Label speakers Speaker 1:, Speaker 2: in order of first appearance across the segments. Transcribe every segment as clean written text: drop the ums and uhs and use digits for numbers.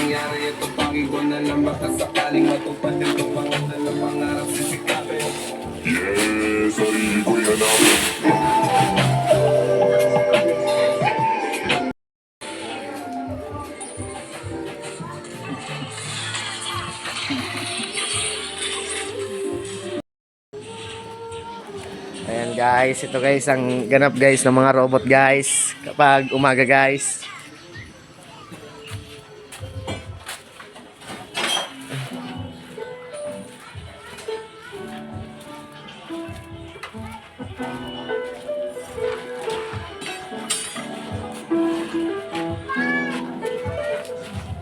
Speaker 1: mangyari ito, pakinggan na lang baka sakaling matupad ito, pangalan na pangarap sisikapin.
Speaker 2: Yes, sarili ko yan namin.
Speaker 3: Ayan guys, ito guys ang ganap guys ng mga robot guys kapag umaga guys.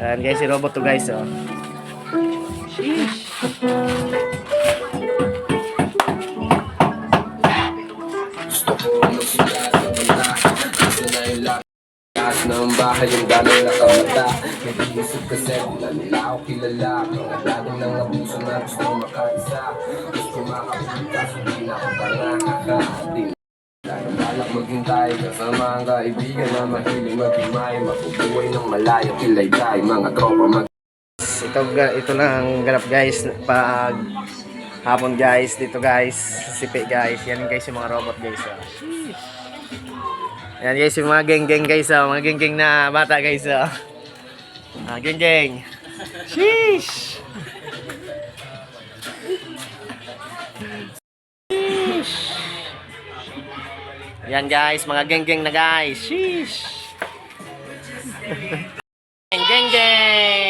Speaker 3: Ayan guys, si robot to guys oh. Sheesh.
Speaker 1: Gusto ko magsimula sa banda, kasi na yung lakas ng bahay yung daming nakamata. Nag-iisip kasi kung na nila ako kilala, mga dadong ng abuso na gusto ko makaisa. Gusto makapunta, hindi na ako pangakakaatin. Balak maghintay kasama ang kaibigan na mahiling maghimay, mapubuhay ng malayo, kilay-tay, mga tropa mag...
Speaker 3: Ito lang ang ganap guys pag hapon guys dito guys, sipi guys. Yan guys yung mga robot guys oh. Yan guys yung mga geng-geng guys oh, mga geng-geng na bata guys oh. Geng-geng. Sheesh. Yan guys, mga geng-geng na guys. Sheesh. Geng-geng.